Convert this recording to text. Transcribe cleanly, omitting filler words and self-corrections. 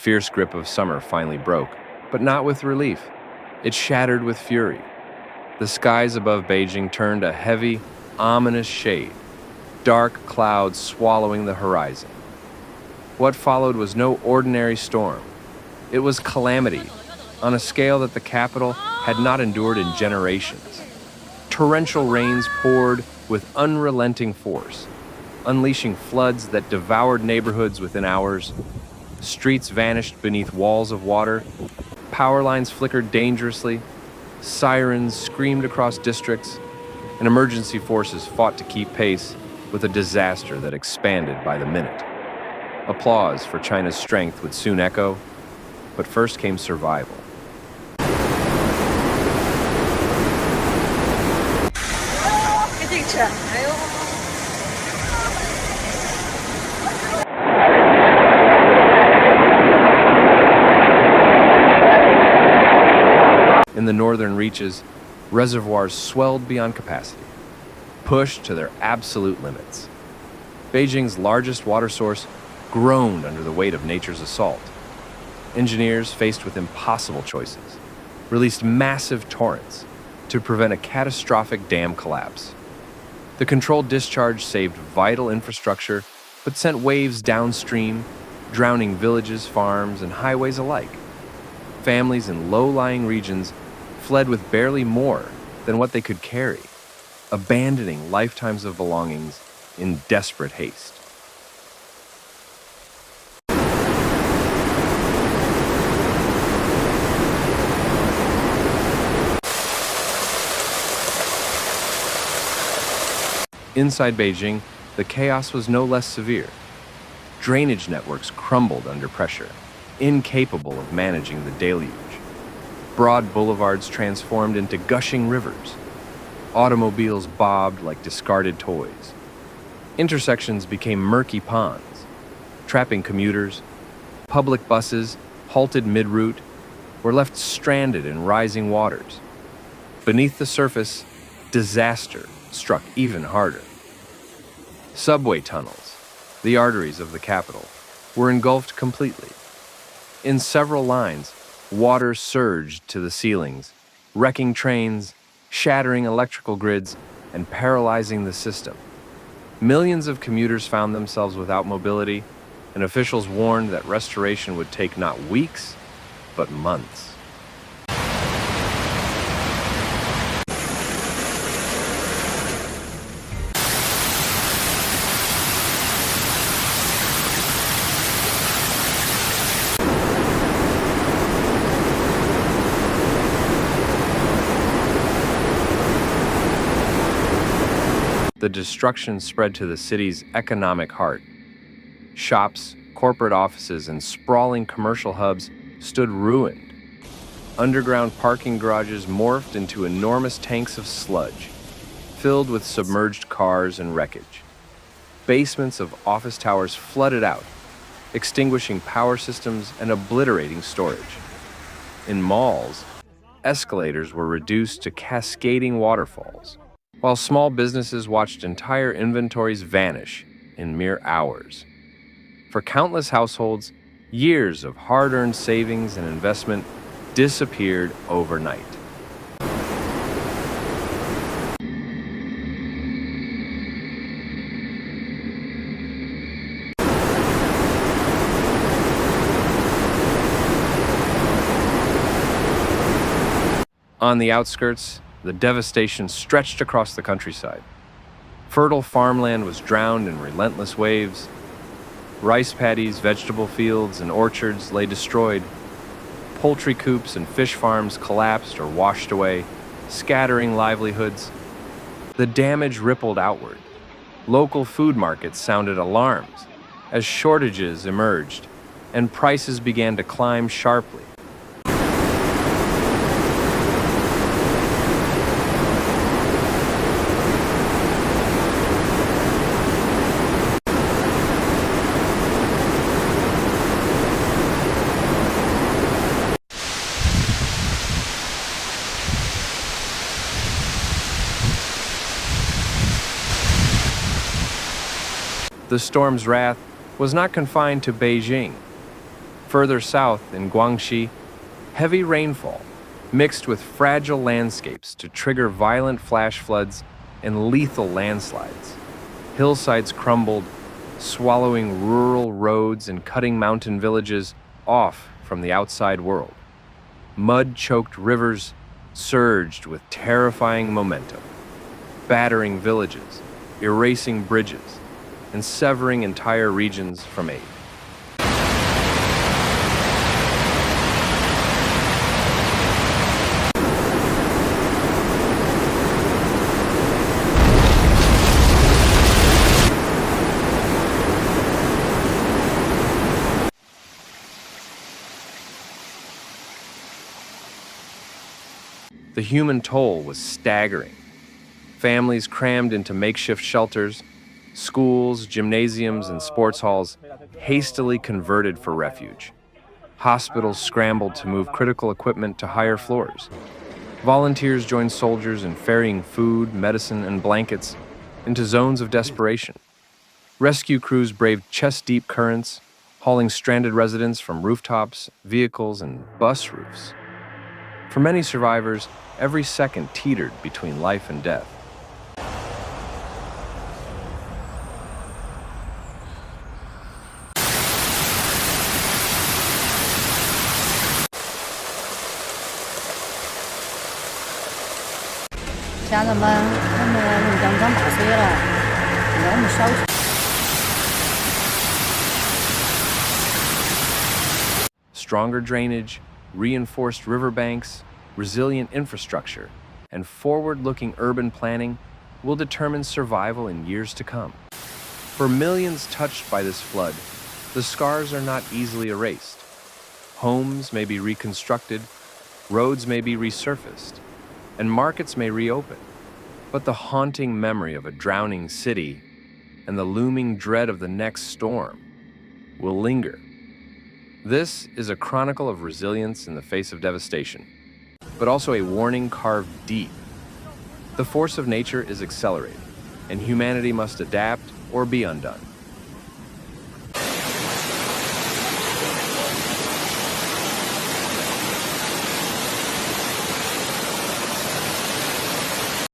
fierce grip of summer finally broke, but not with relief. It shattered with fury. The skies above Beijing turned a heavy, ominous shade, dark clouds swallowing the horizon. What followed was no ordinary storm. It was calamity, on a scale that the capital had not endured in generations. Torrential rains poured with unrelenting force, unleashing floods that devoured neighborhoods within hours. Streets vanished beneath walls of water, power lines flickered dangerously, sirens screamed across districts, and emergency forces fought to keep pace with a disaster that expanded by the minute. Applause for China's strength would soon echo, but first came survival. In the northern reaches, reservoirs swelled beyond capacity, pushed to their absolute limits. Beijing's largest water source groaned under the weight of nature's assault. Engineers, faced with impossible choices, released massive torrents to prevent a catastrophic dam collapse. The controlled discharge saved vital infrastructure, but sent waves downstream, drowning villages, farms, and highways alike. Families in low-lying regions fled with barely more than what they could carry, abandoning lifetimes of belongings in desperate haste. Inside Beijing, the chaos was no less severe. Drainage networks crumbled under pressure, incapable of managing the deluge. Broad boulevards transformed into gushing rivers. Automobiles bobbed like discarded toys. Intersections became murky ponds, trapping commuters. Public buses, halted mid-route, were left stranded in rising waters. Beneath the surface, disaster struck even harder. Subway tunnels, the arteries of the capital, were engulfed completely. In several lines, water surged to the ceilings, wrecking trains, shattering electrical grids, and paralyzing the system. Millions of commuters found themselves without mobility, and officials warned that restoration would take not weeks, but months. The destruction spread to the city's economic heart. Shops, corporate offices, and sprawling commercial hubs stood ruined. Underground parking garages morphed into enormous tanks of sludge, filled with submerged cars and wreckage. Basements of office towers flooded out, extinguishing power systems and obliterating storage. In malls, escalators were reduced to cascading waterfalls, while small businesses watched entire inventories vanish in mere hours. For countless households, years of hard-earned savings and investment disappeared overnight. On the outskirts, the devastation stretched across the countryside. Fertile farmland was drowned in relentless waves. Rice paddies, vegetable fields, and orchards lay destroyed. Poultry coops and fish farms collapsed or washed away, scattering livelihoods. The damage rippled outward. Local food markets sounded alarms as shortages emerged and prices began to climb sharply. The storm's wrath was not confined to Beijing. Further south, in Guangxi, heavy rainfall mixed with fragile landscapes to trigger violent flash floods and lethal landslides. Hillsides crumbled, swallowing rural roads and cutting mountain villages off from the outside world. Mud-choked rivers surged with terrifying momentum, battering villages, erasing bridges, and severing entire regions from aid. The human toll was staggering. Families crammed into makeshift shelters, schools, gymnasiums, and sports halls hastily converted for refuge. Hospitals scrambled to move critical equipment to higher floors. Volunteers joined soldiers in ferrying food, medicine, and blankets into zones of desperation. Rescue crews braved chest-deep currents, hauling stranded residents from rooftops, vehicles, and bus roofs. For many survivors, every second teetered between life and death. Stronger drainage, reinforced riverbanks, resilient infrastructure, and forward-looking urban planning will determine survival in years to come. For millions touched by this flood, the scars are not easily erased. Homes may be reconstructed, roads may be resurfaced, and markets may reopen. But the haunting memory of a drowning city and the looming dread of the next storm will linger. This is a chronicle of resilience in the face of devastation, but also a warning carved deep. The force of nature is accelerating, and humanity must adapt or be undone.